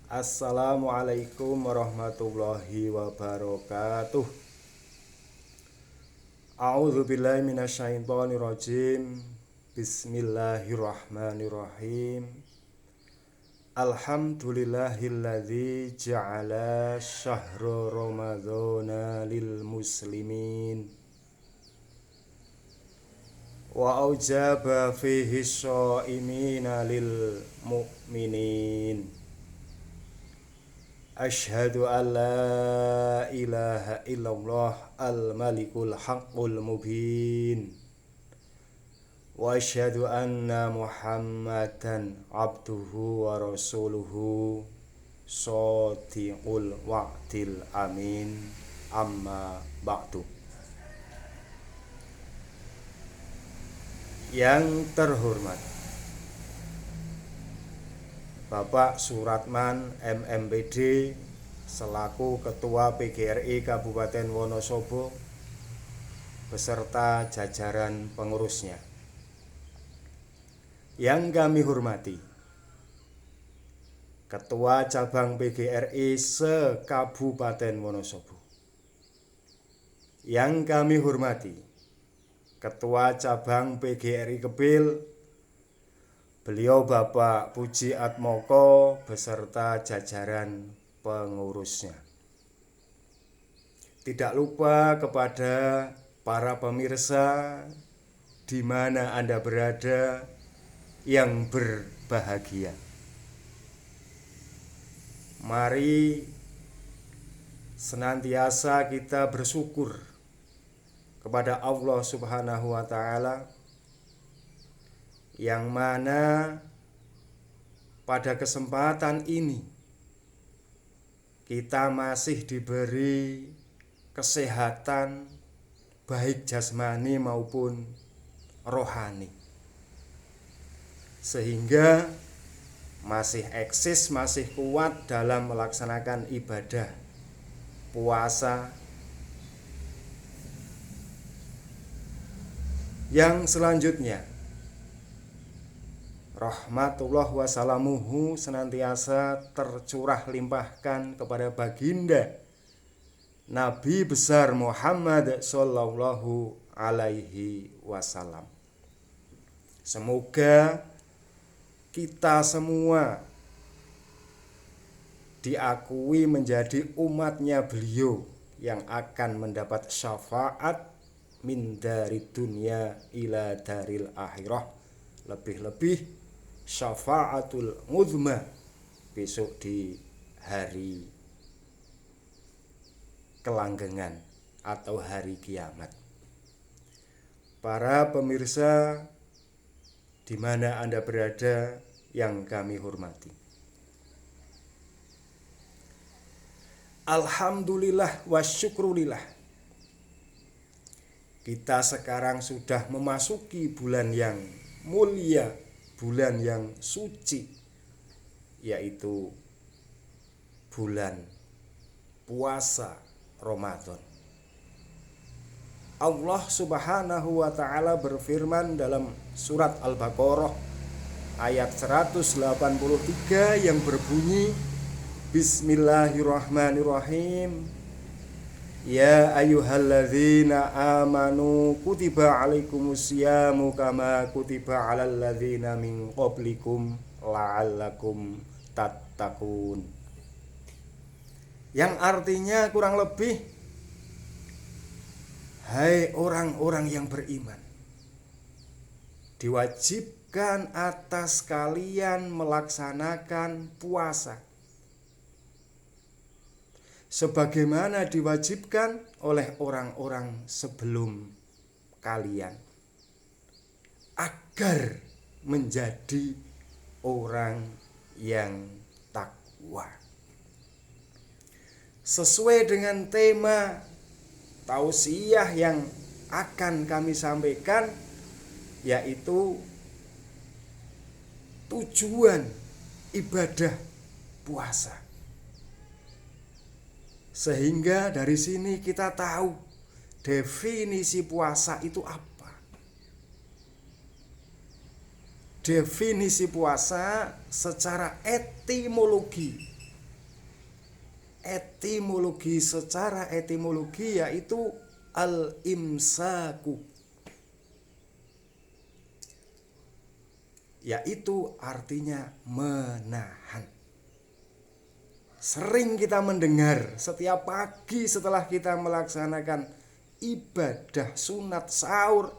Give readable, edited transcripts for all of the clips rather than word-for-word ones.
Assalamualaikum warahmatullahi wabarakatuh. A'udzubillahi minasyaitonirrajim. Bismillahirrahmanirrahim. Alhamdulillahilladzi ja'ala syahra ramadhana lil muslimin wa aujaba fihi shaimina lil mu'minin. Asyhadu an la ilaha illallah al-malikul haqqul mubin wa asyhadu anna muhammadan abduhu wa rasuluhu shadiqul wa'dil amin, amma ba'du. Yang terhormat Bapak Suratman MMPD selaku Ketua PGRI Kabupaten Wonosobo beserta jajaran pengurusnya. Yang kami hormati Ketua Cabang PGRI se-Kabupaten Wonosobo. Yang kami hormati Ketua Cabang PGRI Kebil, beliau Bapak Puji Atmoko beserta jajaran pengurusnya. Tidak lupa kepada para pemirsa di mana Anda berada yang berbahagia. Mari senantiasa kita bersyukur kepada Allah Subhanahu wa Ta'ala, yang mana pada kesempatan ini kita masih diberi kesehatan baik jasmani maupun rohani, sehingga masih eksis, masih kuat dalam melaksanakan ibadah puasa. Yang selanjutnya, rahmatullah wassalamuhu senantiasa tercurah limpahkan kepada baginda Nabi besar Muhammad sallallahu alaihi wasallam. Semoga kita semua diakui menjadi umatnya beliau yang akan mendapat syafaat min dari dunia ila daril akhirah, lebih-lebih syafaatul uzma besok di hari kelanggengan atau hari kiamat. Para pemirsa di mana Anda berada yang kami hormati, alhamdulillah wa syukrulillah, kita sekarang sudah memasuki bulan yang mulia, bulan yang suci, yaitu bulan puasa Ramadan. Allah Subhanahu wa Ta'ala berfirman dalam surat Al-Baqarah ayat 183 yang berbunyi, Bismillahirrahmanirrahim. Ya ayyuhalladzina amanu kutiba alaikumusyamu kama kutiba alal ladzina min qablikum la'allakum tattaqun. Yang artinya kurang lebih, hai orang-orang yang beriman, diwajibkan atas kalian melaksanakan puasa sebagaimana diwajibkan oleh orang-orang sebelum kalian, agar menjadi orang yang takwa. Sesuai dengan tema tausiah yang akan kami sampaikan, yaitu tujuan ibadah puasa. Sehingga dari sini kita tahu definisi puasa itu apa. Definisi puasa secara etimologi secara etimologi yaitu al-imsaku, yaitu artinya menahan. Sering kita mendengar setiap pagi setelah kita melaksanakan ibadah sunat sahur,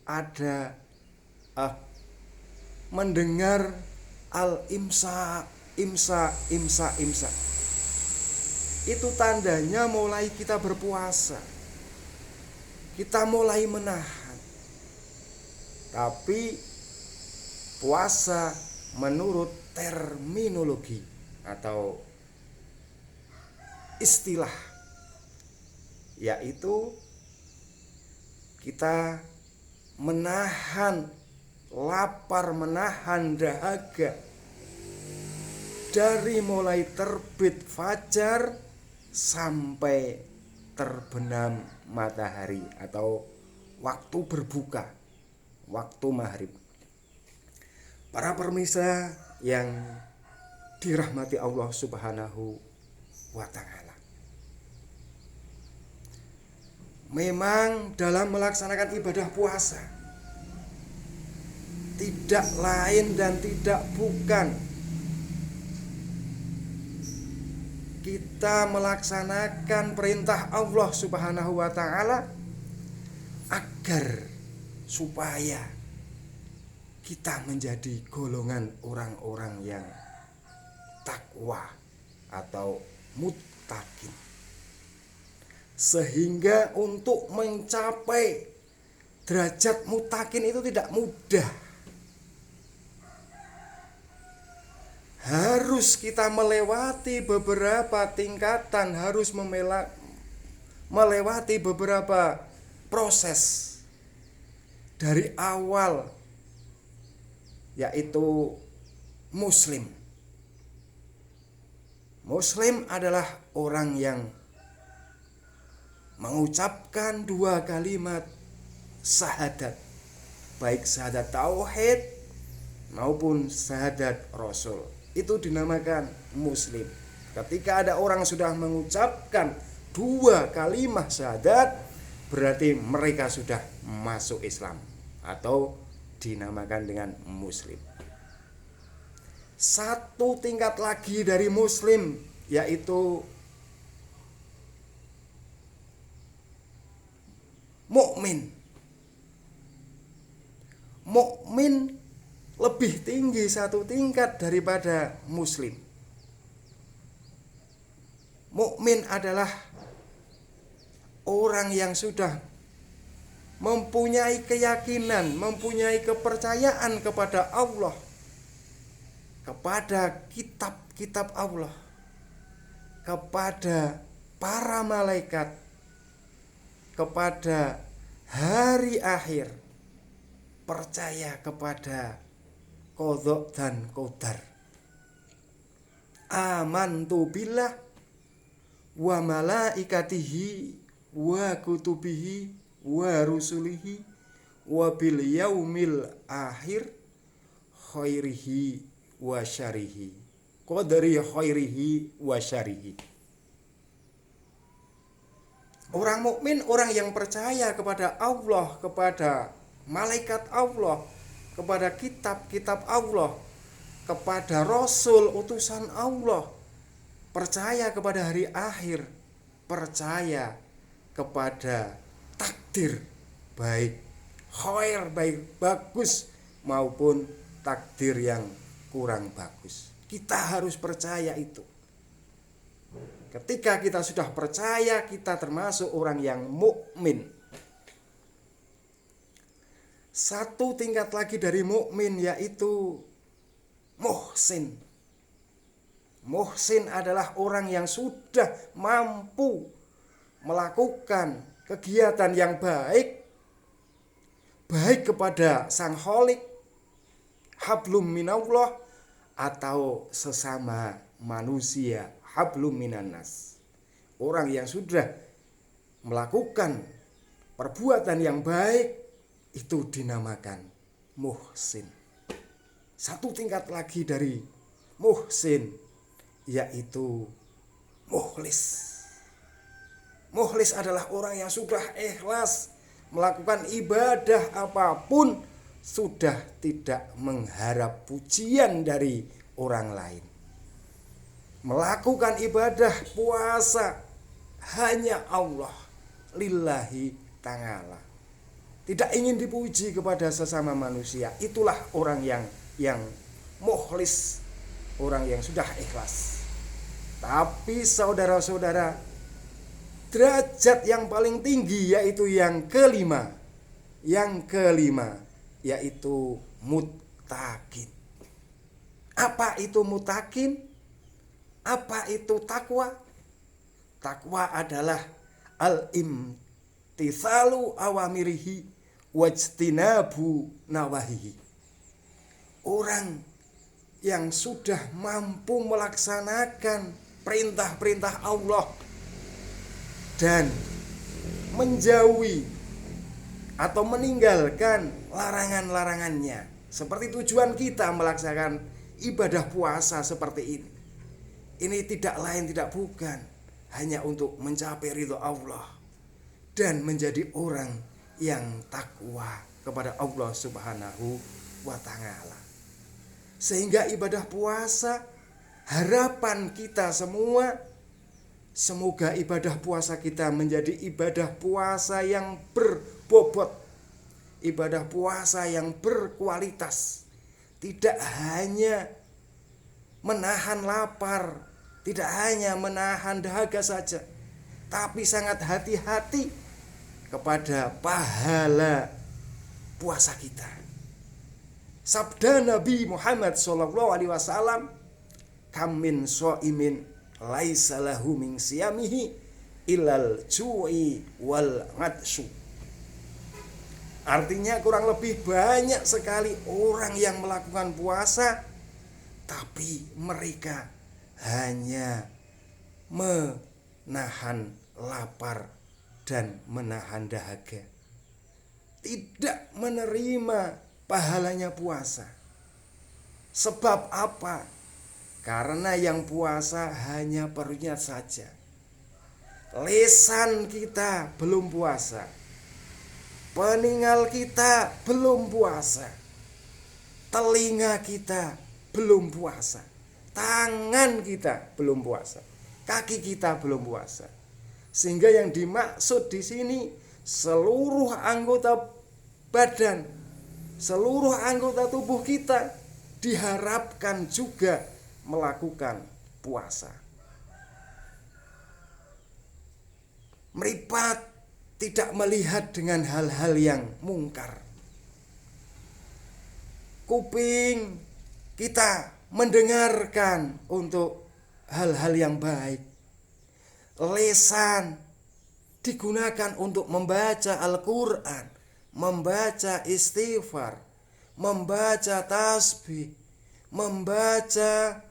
ada mendengar al-imsa, imsa. Itu tandanya mulai kita berpuasa, kita mulai menahan. Tapi puasa menurut terminologi atau istilah, yaitu kita menahan lapar, menahan dahaga dari mulai terbit fajar sampai terbenam matahari atau waktu berbuka, waktu maghrib. Para pemirsa yang dirahmati Allah Subhanahu wa ta'ala, memang dalam melaksanakan ibadah puasa tidak lain dan tidak bukan kita melaksanakan perintah Allah Subhanahu wa ta'ala agar supaya kita menjadi golongan orang-orang yang takwa atau muttaqin. Sehingga untuk mencapai derajat muttaqin itu tidak mudah. Harus kita melewati beberapa tingkatan, harus melewati beberapa proses dari awal, yaitu muslim. Muslim adalah orang yang mengucapkan dua kalimat syahadat, baik syahadat tauhid maupun syahadat rasul. Itu dinamakan muslim. Ketika ada orang sudah mengucapkan dua kalimat syahadat, berarti mereka sudah masuk Islam atau dinamakan dengan muslim. Satu tingkat lagi dari muslim, yaitu mukmin. Mukmin lebih tinggi satu tingkat daripada muslim. Mukmin adalah orang yang sudah mempunyai keyakinan, mempunyai kepercayaan kepada Allah, kepada kitab-kitab Allah, kepada para malaikat, kepada hari akhir, percaya kepada qadha dan qadar. Amantu billah wa malaikatihi wa kutubihi wa rusulihi wa bil yaumil akhir khairihi wa syarihi, qadari khairihi wa syarihi. Orang mukmin orang yang percaya kepada Allah, kepada malaikat Allah, kepada kitab-kitab Allah, kepada rasul utusan Allah, percaya kepada hari akhir, percaya kepada takdir, baik khair, baik bagus maupun takdir yang kurang bagus. Kita harus percaya itu. Ketika kita sudah percaya, kita termasuk orang yang mukmin. Satu tingkat lagi dari mukmin, yaitu muhsin. Muhsin adalah orang yang sudah mampu melakukan kegiatan yang baik, baik kepada sang Khalik, hablum minallah, atau sesama manusia, hablum minannas. Orang yang sudah melakukan perbuatan yang baik itu dinamakan muhsin. Satu tingkat lagi dari muhsin, yaitu mukhlis. Mukhlis adalah orang yang sudah ikhlas melakukan ibadah apapun, sudah tidak mengharap pujian dari orang lain. Melakukan ibadah puasa hanya Allah, lillahi ta'ala. Tidak ingin dipuji kepada sesama manusia. Itulah orang yang mukhlis, orang yang sudah ikhlas. Tapi saudara-saudara, derajat yang paling tinggi yaitu yang kelima. Yang kelima yaitu muttaqin. Apa itu muttaqin? Apa itu takwa? Takwa adalah al-imtithalu awamirihi wajtinabu nawahihi. Orang yang sudah mampu melaksanakan perintah-perintah Allah dan menjauhi atau meninggalkan larangan-larangannya. Seperti tujuan kita melaksanakan ibadah puasa seperti ini. Ini tidak lain tidak bukan hanya untuk mencapai ridho Allah dan menjadi orang yang takwa kepada Allah Subhanahu wa ta'ala. Sehingga ibadah puasa, harapan kita semua, semoga ibadah puasa kita menjadi ibadah puasa yang berbobot, ibadah puasa yang berkualitas. Tidak hanya menahan lapar, tidak hanya menahan dahaga saja, tapi sangat hati-hati kepada pahala puasa kita. Sabda Nabi Muhammad SAW, kam min shaimin laisa lahu min siyamihi ilal ju'i wal ngatshu. Artinya kurang lebih banyak sekali orang yang melakukan puasa, tapi mereka hanya menahan lapar dan menahan dahaga, tidak menerima pahalanya puasa. Sebab apa? Karena yang puasa hanya perutnya saja. Lisan kita belum puasa, peningal kita belum puasa, telinga kita belum puasa, tangan kita belum puasa, kaki kita belum puasa. Sehingga yang dimaksud di sini seluruh anggota badan, seluruh anggota tubuh kita diharapkan juga melakukan puasa. Meripat tidak melihat dengan hal-hal yang mungkar. Kuping kita mendengarkan untuk hal-hal yang baik. Lisan digunakan untuk membaca Al-Quran, membaca istighfar, membaca tasbih, membaca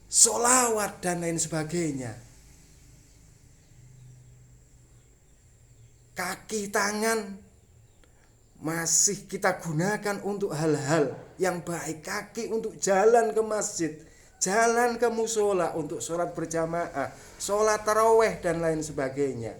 sholawat dan lain sebagainya. Kaki tangan masih kita gunakan untuk hal-hal yang baik. Kaki untuk jalan ke masjid, jalan ke musola untuk sholat berjamaah, sholat taraweh dan lain sebagainya.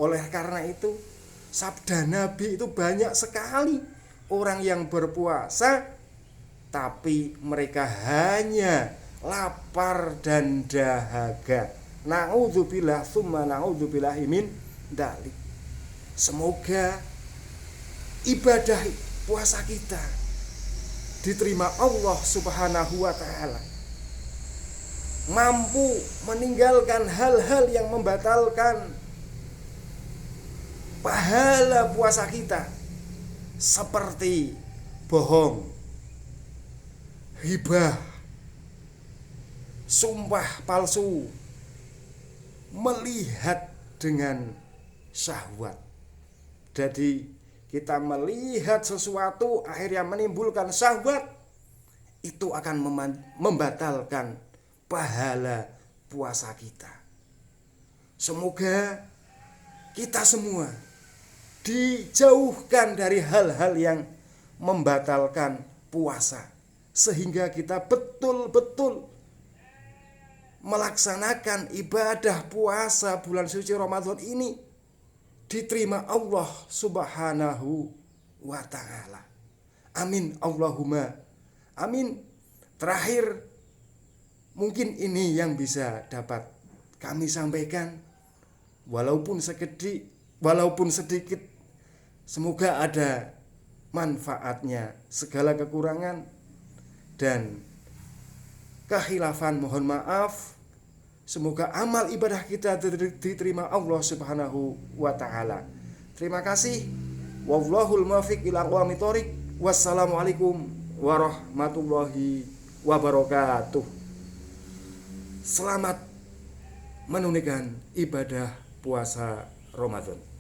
Oleh karena itu, sabda Nabi itu banyak sekali orang yang berpuasa, tapi mereka hanya lapar dan dahaga. Na'udzubillah tsumma na'udzubillahi min dzalik. Semoga ibadah puasa kita diterima Allah Subhanahu wa ta'ala, mampu meninggalkan hal-hal yang membatalkan pahala puasa kita, seperti bohong, ghibah, sumpah palsu, melihat dengan syahwat. Jadi kita melihat sesuatu akhirnya menimbulkan syahwat, itu akan membatalkan pahala puasa kita. Semoga kita semua dijauhkan dari hal-hal yang membatalkan puasa, sehingga kita betul-betul melaksanakan ibadah puasa bulan suci Ramadan ini diterima Allah Subhanahu wa ta'ala. Amin Allahumma amin. Terakhir, mungkin ini yang bisa dapat kami sampaikan, walaupun sedikit, semoga ada manfaatnya. Segala kekurangan dan kehilafan mohon maaf. Semoga amal ibadah kita diterima Allah Subhanahu wa ta'ala. Terima kasih. Wallahul muwaffiq ila aqwamit thoriq. Wassalamualaikum warahmatullahi wabarakatuh. Selamat menunaikan ibadah puasa Ramadan.